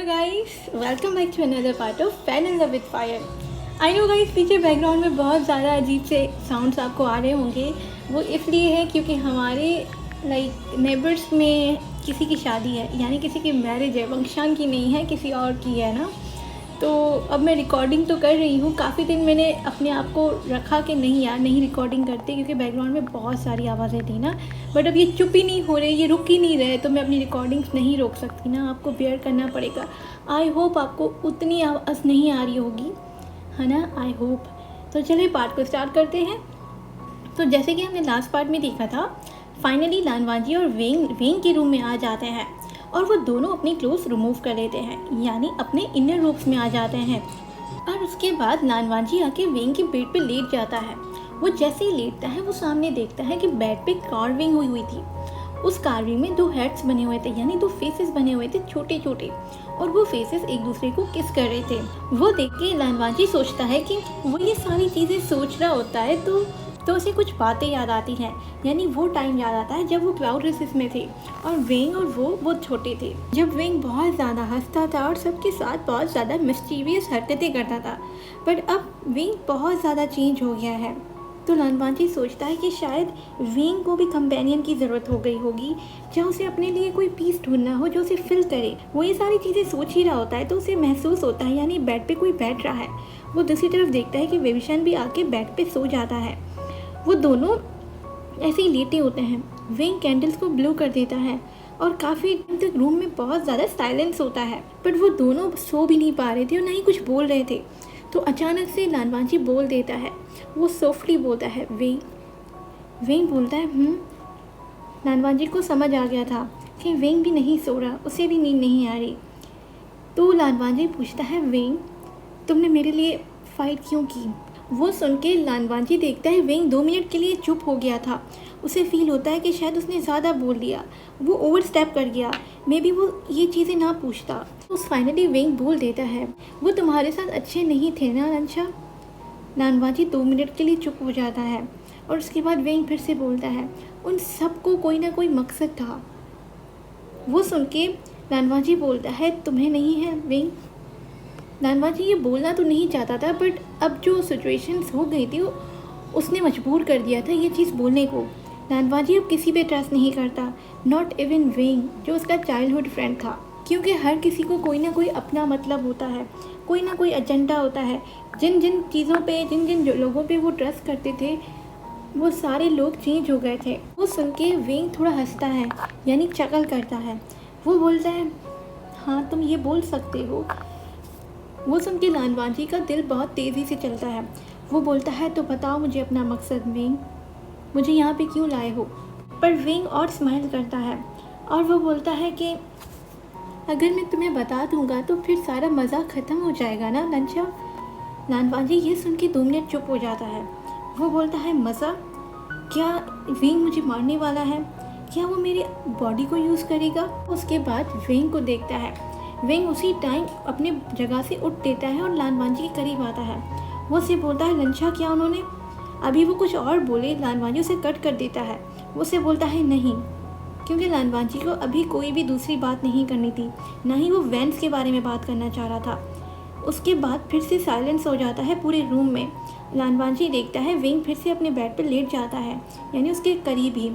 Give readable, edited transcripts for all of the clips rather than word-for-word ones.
Guys, welcome back to another part of fan in love with fire. I know guys, पीछे background में बहुत ज़्यादा अजीब से साउंड्स आपको आ रहे होंगे। वो इसलिए है क्योंकि हमारे नेबर्स में किसी की शादी है, यानी किसी की मैरिज है। वंशान की नहीं है, किसी और की है ना। तो अब मैं रिकॉर्डिंग तो कर रही हूँ। काफ़ी दिन मैंने अपने आप को रखा कि नहीं यार, नहीं रिकॉर्डिंग करते, क्योंकि बैकग्राउंड में बहुत सारी आवाज़ें थी ना। बट अब ये चुप ही नहीं हो रहे, ये रुक ही नहीं रहे, तो मैं अपनी रिकॉर्डिंग्स नहीं रोक सकती ना, आपको बेयर करना पड़ेगा। आई होप आपको उतनी आवाज़ नहीं आ रही होगी, है ना, आई होप। तो चलिए पार्ट को स्टार्ट करते हैं। तो जैसे कि हमने लास्ट पार्ट में देखा था, फाइनली लानवाजी और वेंग के रूम में आ जाते हैं और वो दोनों अपनी क्लोथ्स रिमूव कर लेते हैं, यानी अपने इनर रूम्स में आ जाते हैं। और उसके बाद लानवाजी आके वेंग के बेड पे लेट जाता है। वो जैसे ही लेटता है, वो सामने देखता है कि बेड पे कार्विंग हुई थी। उस कार्विंग में 2 हेड्स बने हुए थे, यानी 2 फेसेस बने हुए थे, छोटे छोटे, और वो फेसेस एक दूसरे को किस कर रहे थे। वो देख के लानवाजी सोचता है कि वो ये सारी चीज़ें सोच रहा होता है तो उसे कुछ बातें याद आती हैं, यानी वो टाइम याद आता है जब वो क्लाउड रेसेस में थे और वेंग और वो बहुत छोटे थे, जब वेंग बहुत ज़्यादा हंसता था और सबके साथ बहुत ज़्यादा मिस्टीरियस हरकतें करता था। पर अब वेंग बहुत ज़्यादा चेंज हो गया है। तो लानवाजी सोचता है कि शायद वेंग को भी कंपेनियन की ज़रूरत हो गई होगी, जहाँ उसे अपने लिए कोई पीस ढूंढना हो जो उसे फिल करे। वो ये सारी चीज़ें सोच ही रहा होता है तो उसे महसूस होता है, यानी बेड पे कोई बैठ रहा है। वो दूसरी तरफ देखता है कि विविशन भी आके बेड पे सो जाता है। वो दोनों ऐसे ही लेटे होते हैं। वेंग कैंडल्स को ब्लो कर देता है और काफ़ी टाइम तक रूम में बहुत ज़्यादा साइलेंस होता है, बट वो दोनों सो भी नहीं पा रहे थे और ना ही कुछ बोल रहे थे। तो अचानक से लानवाजी बोल देता है। वो सॉफ्टली बोलता है, वेंग। वेंग बोलता है लानवाजी को समझ आ गया था कि वेंग भी नहीं सो रहा, उसे भी नींद नहीं आ रही। तो लानवाजी पूछता है, वेंग तुमने मेरे लिए फ़ाइट क्यों की? वो सुन के लानवाजी देखता है वेंग 2 मिनट के लिए चुप हो गया था। उसे फील होता है कि शायद उसने ज़्यादा बोल दिया, वो ओवर स्टेप कर गया, मे बी वो ये चीज़ें ना पूछता। तो फाइनली वेंग बोल देता है, वो तुम्हारे साथ अच्छे नहीं थे ना लंचा। लानवाजी 2 मिनट के लिए चुप हो जाता है और उसके बाद वेंग फिर से बोलता है, उन सबको कोई ना कोई मकसद था। वो सुन के लानवाजी बोलता है, तुम्हें नहीं है वेंग। लानवाजी ये बोलना तो नहीं चाहता था, बट अब जो सिचुएशंस हो गई थी उसने मजबूर कर दिया था ये चीज़ बोलने को। लानवाजी अब किसी पे ट्रस्ट नहीं करता, नॉट इवन वेंग जो उसका चाइल्डहुड फ्रेंड था, क्योंकि हर किसी को कोई ना कोई अपना मतलब होता है, कोई ना कोई एजेंडा होता है। जिन जिन चीज़ों पे, जिन जिन लोगों पे वो ट्रस्ट करते थे, वो सारे लोग चेंज हो गए थे। वो सुन के वेंग थोड़ा हंसता है, यानी चकल करता है। वो बोलता है, हाँ तुम ये बोल सकते हो। वो सुन के लानवाजी का दिल बहुत तेज़ी से चलता है। वो बोलता है, तो बताओ मुझे अपना मकसद वेंग, मुझे यहाँ पे क्यों लाए हो? पर वेंग और स्माइल करता है और वो बोलता है कि अगर मैं तुम्हें बता दूंगा तो फिर सारा मज़ा ख़त्म हो जाएगा ना लंचा। लानवाजी ये सुन के 2 मिनट चुप हो जाता है। वो बोलता है, मज़ा? क्या वेंग मुझे मारने वाला है? क्या वो मेरी बॉडी को यूज़ करेगा? उसके बाद वेंग को देखता है। वेंग उसी टाइम अपने जगह से उठ देता है और लानवाजी के करीब आता है। वो उसे बोलता है, लंचा क्या उन्होंने? अभी वो कुछ और बोले, लानवाजी उसे कट कर देता है। वो उसे बोलता है, नहीं, क्योंकि लानवाजी को अभी कोई भी दूसरी बात नहीं करनी थी, ना ही वो वेंस के बारे में बात करना चाह रहा था। उसके बाद फिर से साइलेंस हो जाता है पूरे रूम में। लानवाजी देखता है वेंग फिर से अपने बेड पर लेट जाता है, यानी उसके करीब ही।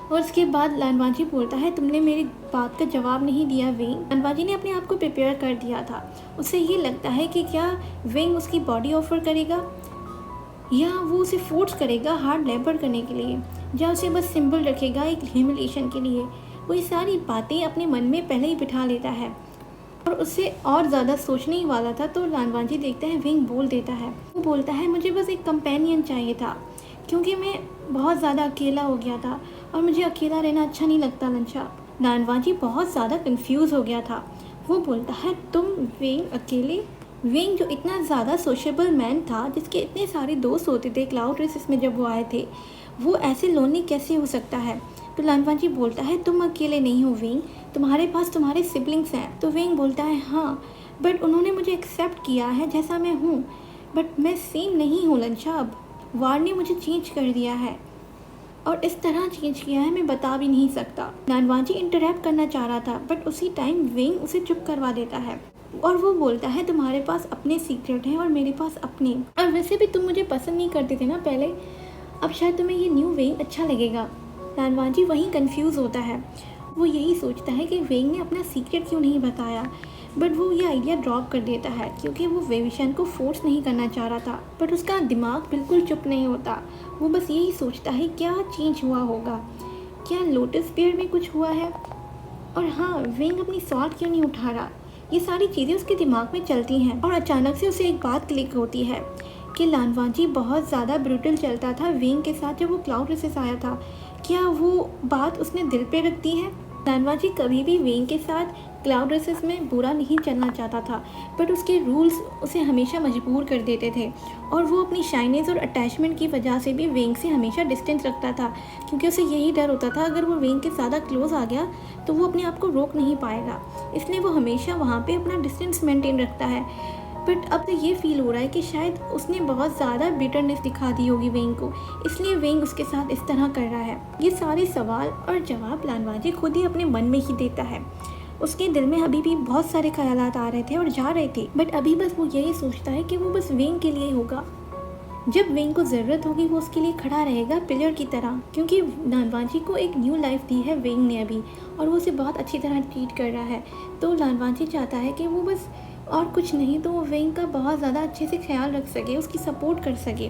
और उसके बाद लानवाजी बोलता है, तुमने मेरी बात का जवाब नहीं दिया वेंग। लानवाजी ने अपने आप को प्रिपेयर कर दिया था। उसे ये लगता है कि क्या वेंग उसकी बॉडी ऑफर करेगा, या वो उसे फोर्स करेगा हार्ड लेबर करने के लिए, या उसे बस सिंपल रखेगा एक ह्यूमिलिएशन के लिए। वो ये सारी बातें अपने मन में पहले ही बिठा लेता है और उससे और ज़्यादा सोचने ही वाला था। तो लानवाजी देखता है वेंग बोल देता है। वो बोलता है, मुझे बस एक कंपेनियन चाहिए था, क्योंकि मैं बहुत ज़्यादा अकेला हो गया था और मुझे अकेला रहना अच्छा नहीं लगता लंचा। लानवाजी बहुत ज़्यादा कंफ्यूज हो गया था। वो बोलता है, तुम वेंग अकेले? वेंग जो इतना ज़्यादा सोशेबल मैन था, जिसके इतने सारे दोस्त होते थे क्लाउड रेसेस में जब वो आए थे, वो ऐसे लोनली कैसे हो सकता है? तो लानवाजी बोलता है, तुम अकेले नहीं हो वेंग, तुम्हारे पास तुम्हारे सिबलिंग्स हैं। तो वेंग बोलता है, हाँ, बट उन्होंने मुझे एक्सेप्ट किया है जैसा मैं हूँ, बट मैं सेम नहीं हूँ लंचा। अब वार ने मुझे चेंज कर दिया है। और इस तरह चेंज किया है मैं बता भी नहीं सकता। लानवाजी इंटरैक्ट करना चाह रहा था बट उसी टाइम वेंग उसे चुप करवा देता है और वो बोलता है तुम्हारे पास अपने सीक्रेट हैं और मेरे पास अपने, और वैसे भी तुम मुझे पसंद नहीं करते थे ना पहले, अब शायद तुम्हें ये न्यू वेंग अच्छा लगेगा। लानवाजी वहीं कंफ्यूज होता है, वो यही सोचता है कि वेंग ने अपना सीक्रेट क्यों नहीं बताया, बट वो ये आइडिया ड्रॉप कर देता है क्योंकि वो वेविशन को फोर्स नहीं करना चाह रहा था। बट उसका दिमाग बिल्कुल चुप नहीं होता, वो बस यही सोचता है क्या चेंज हुआ होगा, क्या लोटस पेड़ में कुछ हुआ है, और हाँ वेंग अपनी सॉल्ट क्यों नहीं उठा रहा। ये सारी चीज़ें उसके दिमाग में चलती हैं और अचानक से उसे एक बात क्लिक होती है कि लानवाजी बहुत ज़्यादा ब्रूटल चलता था वेंग के साथ जब वो क्लाउड रेसेस आया था। क्या वो बात उसने दिल पे रख दी है? लानवाजी कभी भी वेंग के साथ क्लाउड रेसेस में बुरा नहीं चलना चाहता था, बट उसके रूल्स उसे हमेशा मजबूर कर देते थे और वो अपनी शाइनेस और अटैचमेंट की वजह से भी वेंग से हमेशा डिस्टेंस रखता था क्योंकि उसे यही डर होता था अगर वो वेंग के ज़्यादा क्लोज आ गया तो वो अपने आप को रोक नहीं पाएगा, इसलिए वो हमेशा वहाँ पे अपना डिस्टेंस मेंटेन रखता है। बट अब तो ये फील हो रहा है कि शायद उसने बहुत ज़्यादा बिटरनेस दिखा दी होगी वेंग को, इसलिए वेंग उसके साथ इस तरह कर रहा है। ये सारे सवाल और जवाब लानवाजी खुद ही अपने मन में ही देता है। उसके दिल में अभी भी बहुत सारे ख्यालात आ रहे थे और जा रहे थे, बट अभी बस वो यही सोचता है कि वो बस वेंग के लिए होगा। जब वेंग को ज़रूरत होगी वो उसके लिए खड़ा रहेगा पिलर की तरह, क्योंकि लानवाजी को एक न्यू लाइफ दी है वेंग ने अभी और वो उसे बहुत अच्छी तरह ट्रीट कर रहा है। तो लानवाजी चाहता है कि वो बस और कुछ नहीं तो वो वेंग का बहुत ज़्यादा अच्छे से ख्याल रख सके, उसकी सपोर्ट कर सके।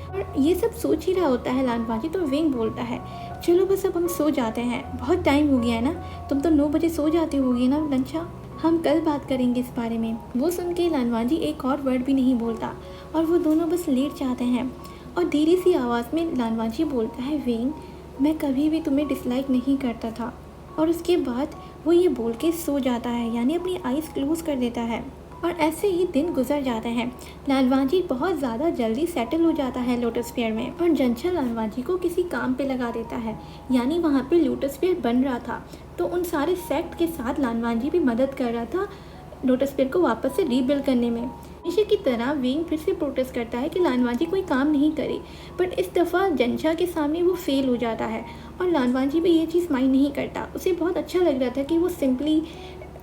और ये सब सोच ही रहा होता है लानवाजी, तो वेंग बोलता है चलो बस अब हम सो जाते हैं, बहुत टाइम हो गया है ना, तुम तो 9 बजे सो जाती होगी ना लंचा, हम कल बात करेंगे इस बारे में। वो सुन के लानवाजी एक और वर्ड भी नहीं बोलता और वो दोनों बस लेट जाते हैं और धीरे सी आवाज़ में लानवाजी बोलता है वेंग मैं कभी भी तुम्हें डिसलाइक नहीं करता था, और उसके बाद वो ये बोल के सो जाता है, यानी अपनी आइज़ क्लोज कर देता है। और ऐसे ही दिन गुजर जाते हैं। लानवाजी बहुत ज़्यादा जल्दी सेटल हो जाता है लोटस पेयर में और जंचल लानवाजी को किसी काम पे लगा देता है, यानी वहाँ पे लोटस पेयर बन रहा था तो उन सारे सेक्ट के साथ लानवाजी भी मदद कर रहा था लोटस पेयर को वापस से रीबिल्ड करने में। हमेशा की तरह वेंग फिर से प्रोटेस्ट करता है कि लानवाजी कोई काम नहीं करे, बट इस दफ़ा जंचा के सामने वो फेल हो जाता है और लानवाजी भी ये चीज़ माइंड नहीं करता। उसे बहुत अच्छा लग रहा था कि वो सिंपली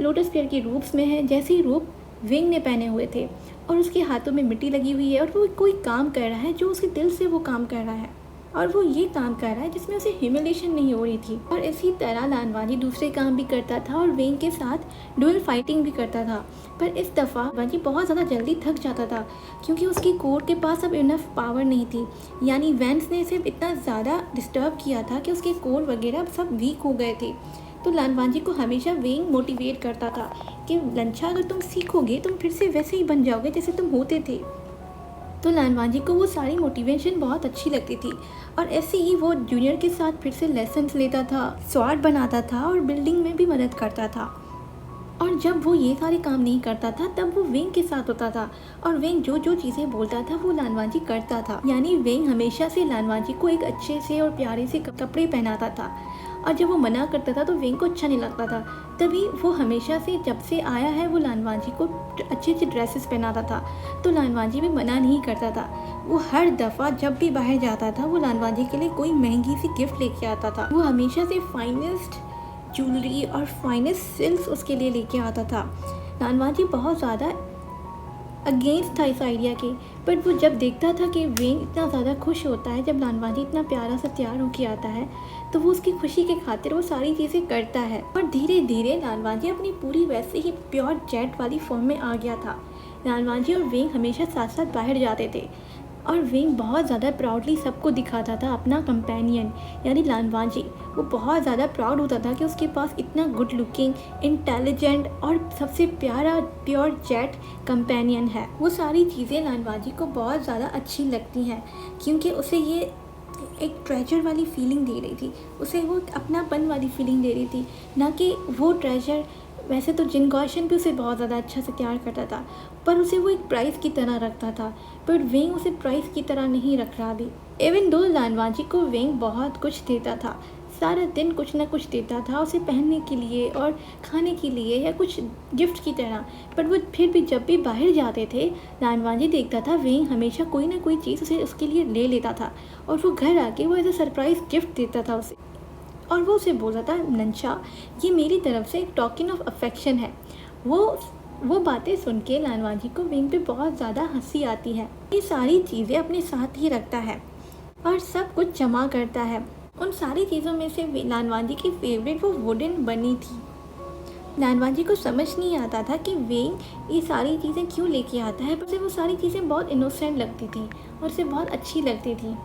लोटस पेयर के रूप्स में है जैसे ही रूप वेंग ने पहने हुए थे और उसके हाथों में मिट्टी लगी हुई है और वो कोई काम कर रहा है जो उसके दिल से वो काम कर रहा है और वो ये काम कर रहा है जिसमें उसे ह्यूमिलेशन नहीं हो रही थी। और इसी तरह लानवाजी दूसरे काम भी करता था और वेंग के साथ डुअल फाइटिंग भी करता था, पर इस दफ़ा लानवाजी बहुत ज़्यादा जल्दी थक जाता था क्योंकि उसकी कोर के पास अब इनफ पावर नहीं थी, यानी वेंस ने इसे इतना ज़्यादा डिस्टर्ब किया था कि उसके कोर वगैरह सब वीक हो गए थे। तो लानवाजी को हमेशा वेंग मोटिवेट करता था कि लंचा अगर तुम सीखोगे तुम फिर से वैसे ही बन जाओगे जैसे तुम होते थे। तो लानवाजी को वो सारी मोटिवेशन बहुत अच्छी लगती थी और ऐसे ही वो जूनियर के साथ फिर से लेसन्स लेता था, स्वॉर्ड बनाता था और बिल्डिंग में भी मदद करता था। और जब वो ये सारे काम नहीं करता था तब वो वेंग के साथ होता था और वेंग जो जो चीज़ें बोलता था वो लानवाजी करता था, यानी वेंग हमेशा से लानवाजी को एक अच्छे से और प्यारे से कपड़े पहनाता था और जब वो मना करता था तो वेंग को अच्छा नहीं लगता था। तभी वो हमेशा से जब से आया है वो लानवाजी को अच्छी अच्छी ड्रेसेस पहनाता था, तो लानवाजी भी मना नहीं करता था। वो हर दफ़ा जब भी बाहर जाता था वो लानवाजी के लिए कोई महंगी सी गिफ्ट लेके आता था। वो हमेशा से फाइनेस्ट ज्वेलरी और फाइनेस्ट सिल्क्स उसके लिए लेके आता था। लानवाजी बहुत ज़्यादा अगेंस्ट था इस आइडिया के, बट वो जब देखता था कि वेंग इतना ज़्यादा खुश होता है जब लानवाजी इतना प्यारा सा तैयार होके आता है तो वो उसकी खुशी के खातिर वो सारी चीज़ें करता है। और धीरे धीरे लानवाजी अपनी पूरी वैसे ही प्योर जेट वाली फॉर्म में आ गया था। लानवाजी और वेंग हमेशा साथ साथ बाहर जाते थे और वेंग बहुत ज़्यादा प्राउडली सबको दिखाता था अपना कंपेनियन, यानी लानवाजी। वो बहुत ज़्यादा प्राउड होता था कि उसके पास इतना गुड लुकिंग, इंटेलिजेंट और सबसे प्यारा प्योर जेट कंपेनियन है। वो सारी चीज़ें लानवाजी को बहुत ज़्यादा अच्छी लगती हैं क्योंकि उसे ये एक ट्रेजर वाली फीलिंग दे रही थी, उसे वो अपनापन वाली फीलिंग दे रही थी, ना कि वो ट्रेजर। वैसे तो जिन गौशन भी उसे बहुत ज़्यादा अच्छा से प्यार करता था पर उसे वो एक प्राइस की तरह रखता था, पर वेंग उसे प्राइस की तरह नहीं रख रहा भी। इवन दो लानवाजी को वेंग बहुत कुछ देता था, सारा दिन कुछ ना कुछ देता था उसे पहनने के लिए और खाने के लिए या कुछ गिफ्ट की तरह। पर वो फिर भी जब भी बाहर जाते थे, लानवांजी देखता था वेंग हमेशा कोई ना कोई चीज़ उसे उसके लिए ले लेता था और वो घर आके वो ऐसा सरप्राइज़ गिफ्ट देता था उसे। और वो उसे बोलता था, नंचा, ये मेरी तरफ से एक टोकन ऑफ अफेक्शन है। वो बातें सुन के लानवांजी को वेंग पे बहुत ज़्यादा हंसी आती है। ये सारी चीज़ें अपने साथ ही रखता है और सब कुछ जमा करता है। उन सारी चीज़ों में से लानवांजी की फेवरेट वो वुडन बनी थी। लानवांजी को समझ नहीं आता था कि वेंग ये सारी चीज़ें क्यों लेके आता है, पर उसे वो सारी चीज़ें बहुत इनोसेंट लगती थी और उसे बहुत अच्छी लगती थी।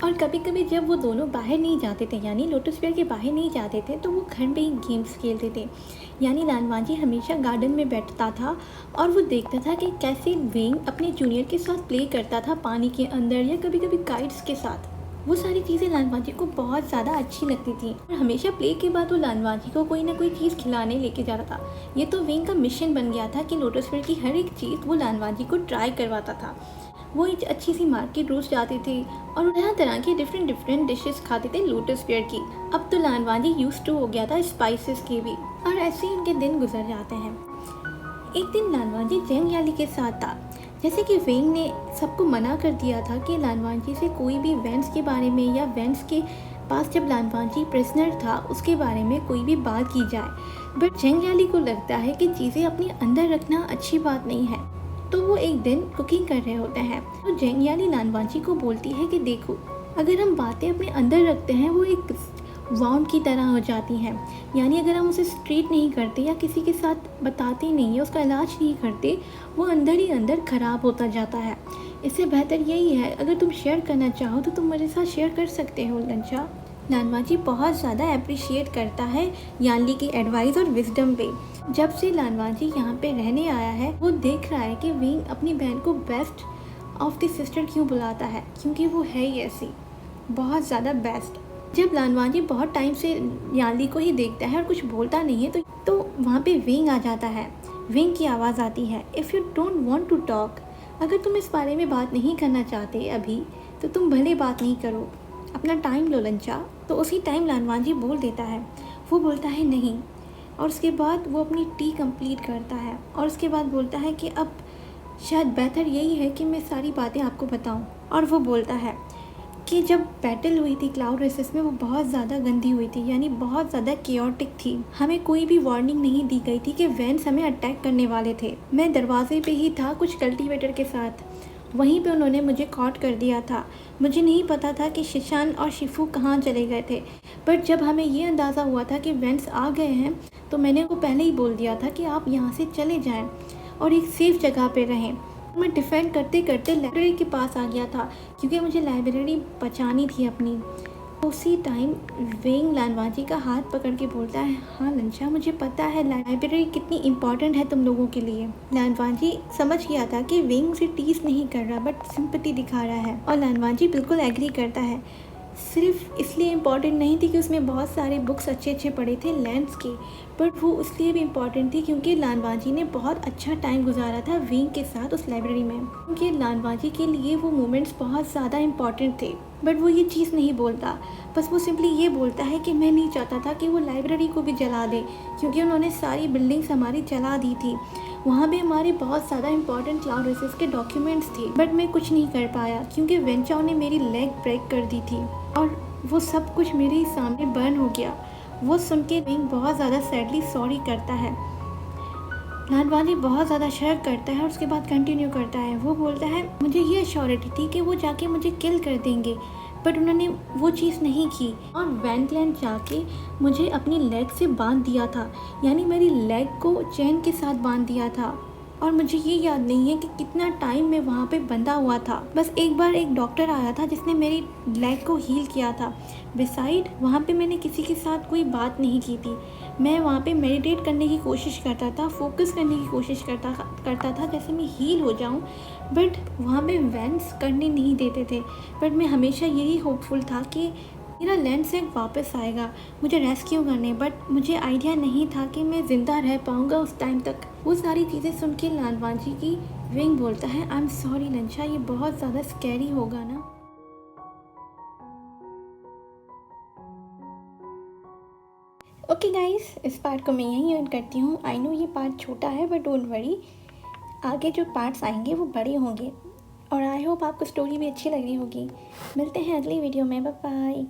और कभी कभी जब वो दोनों बाहर नहीं जाते थे, यानी लोटस फेयर के बाहर नहीं जाते थे, तो वो घर पे ही गेम्स खेलते थे। यानी लानवांजी हमेशा गार्डन में बैठता था और वो देखता था कि कैसे वेंग अपने जूनियर के साथ प्ले करता था पानी के अंदर या कभी कभी काइट्स के साथ। वो सारी चीज़ें लानवांजी को बहुत ज़्यादा अच्छी लगती थी और हमेशा प्ले के बाद वो लानवांजी को कोई ना कोई चीज़ खिलाने लेके जा रहा था। ये तो वेंग का मिशन बन गया था कि लोटस फेयर की हर एक चीज़ वो लानवांजी को ट्राई करवाता था। वो एक अच्छी सी मार्केट रोज़ जाते थे और तरह तरह की डिफरेंट डिशेस खाते थे लोटस फेयर की। अब तो लानवांजी यूज्ड टू हो गया था स्पाइसेस के भी, और ऐसे ही उनके दिन गुजर जाते हैं। एक दिन लानवांजी जेंग याली के साथ था। जैसे कि वेंग ने सबको मना कर दिया था कि लानवांजी से कोई भी वेंस के बारे में या वेंस के पास जब लानवांजी प्रिजनर था उसके बारे में कोई भी बात की जाए। बट जेंग याली को लगता है कि चीज़ें अपने अंदर रखना अच्छी बात नहीं है, तो वो एक दिन कुकिंग कर रहे होते हैं। तो जेंग याली लानवांजी को बोलती है कि देखो, अगर हम बातें अपने अंदर रखते हैं वो एक वाउंड की तरह हो जाती हैं। यानी अगर हम उसे स्ट्रेट नहीं करते या किसी के साथ बताते नहीं है, उसका इलाज नहीं करते, वो अंदर ही अंदर ख़राब होता जाता है। इससे बेहतर यही है, अगर तुम शेयर करना चाहो तो तुम मेरे साथ शेयर कर सकते हो लंचा। लानवांजी बहुत ज़्यादा अप्रिशिएट करता है यानली की एडवाइस और विजडम पे। जब से लानवांजी यहाँ पे रहने आया है, वो देख रहा है कि वेंग अपनी बहन को बेस्ट ऑफ द सिस्टर क्यों बुलाता है, क्योंकि वो है ही ऐसी, बहुत ज़्यादा बेस्ट। जब लानवांजी बहुत टाइम से यानली को ही देखता है और कुछ बोलता नहीं है, तो वहाँ पे वेंग आ जाता है। वेंग की आवाज़ आती है, if you don't want to talk, अगर तुम इस बारे में बात नहीं करना चाहते अभी, तो तुम भले बात नहीं करो, अपना टाइम लो लंचा। तो उसी टाइम लानवांजी बोल देता है, वो बोलता है नहीं, और उसके बाद वो अपनी टी कंप्लीट करता है और उसके बाद बोलता है कि अब शायद बेहतर यही है कि मैं सारी बातें आपको बताऊं। और वो बोलता है कि जब बैटल हुई थी क्लाउड रेसेस में, वो बहुत ज़्यादा गंदी हुई थी, यानी बहुत ज़्यादा केओटिक थी। हमें कोई भी वार्निंग नहीं दी गई थी कि वेंस हमें अटैक करने वाले थे। मैं दरवाजे पे ही था कुछ कल्टीवेटर के साथ, वहीं पे उन्होंने मुझे कॉट कर दिया था। मुझे नहीं पता था कि शिशान और शिफू कहाँ चले गए थे, बट जब हमें ये अंदाज़ा हुआ था कि वेंस आ गए हैं, तो मैंने उनको पहले ही बोल दिया था कि आप यहाँ से चले जाएं और एक सेफ़ जगह पे रहें। मैं डिफेंड करते करते लाइब्रेरी के पास आ गया था, क्योंकि मुझे लाइब्रेरी बचानी थी अपनी। उसी टाइम वेंग लानवांजी का हाथ पकड़ के बोलता है, हाँ लंचा, मुझे पता है लाइब्रेरी कितनी इम्पॉर्टेंट है तुम लोगों के लिए। लानवांजी समझ गया था कि वेंग उसे टीस नहीं कर रहा, बट सिंपैथी दिखा रहा है, और लानवांजी बिल्कुल एग्री करता है। सिर्फ इसलिए इम्पॉर्टेंट नहीं थी कि उसमें बहुत सारे बुक्स अच्छे पढ़े थे लैंड्स के, बट वो इसलिए भी इम्पॉर्टेंट थी क्योंकि लानवांजी ने बहुत अच्छा टाइम गुजारा था वेंग के साथ उस लाइब्रेरी में। क्योंकि लानवांजी के लिए वो मोमेंट्स बहुत ज़्यादा इम्पॉर्टेंट थे, बट वो ये चीज़ नहीं बोलता। बस वो सिंपली ये बोलता है कि मैं नहीं चाहता था कि वो लाइब्रेरी को भी जला दे, क्योंकि उन्होंने सारी बिल्डिंग्स हमारी जला दी थी। वहाँ भी हमारे बहुत ज़्यादा इंपॉर्टेंट क्लाउड रेसेस के डॉक्यूमेंट्स थे, बट मैं कुछ नहीं कर पाया क्योंकि वेंचाओ ने मेरी लेग ब्रेक कर दी थी और वो सब कुछ मेरे ही सामने बर्न हो गया। वो सुन के वेंग बहुत ज़्यादा सैडली सॉरी करता है। लानवांजी बहुत ज़्यादा शर्क करता है और उसके बाद कंटिन्यू करता है। वो बोलता है, मुझे ये अश्योरिटी थी कि वो जाके मुझे किल कर देंगे, बट उन्होंने वो चीज़ नहीं की और वैंडलैंड जाके मुझे अपनी लेग से बांध दिया था, यानी मेरी लेग को चेन के साथ बांध दिया था। और मुझे ये याद नहीं है कि कितना टाइम मैं वहाँ पे बंधा हुआ था। बस एक बार एक डॉक्टर आया था जिसने मेरी लेग को हील किया था। बिसाइड वहाँ पे मैंने किसी के साथ कोई बात नहीं की थी। मैं वहाँ पे मेडिटेट करने की कोशिश करता था, फोकस करने की कोशिश करता था जैसे मैं हील हो जाऊँ, बट वहाँ पे वेंस करने नहीं देते थे। बट मैं हमेशा यही होपफुल था कि मेरा लैंडसेक वापस आएगा मुझे रेस्क्यू करने, बट मुझे आइडिया नहीं था कि मैं ज़िंदा रह पाऊँगा उस टाइम तक। वो सारी चीज़ें सुन के लानवांजी की वेंग बोलता है, आई एम सॉरी लंचा, ये बहुत ज़्यादा स्कैरी होगा ना। ओके गाइस, इस पार्ट को मैं यहीं एंड करती हूँ। आई नो ये पार्ट छोटा है बट डोंट वरी, आगे जो पार्ट्स आएंगे वो बड़े होंगे और आई होप आपको स्टोरी भी अच्छी लग रही होगी। मिलते हैं अगली वीडियो में, बाय बाय।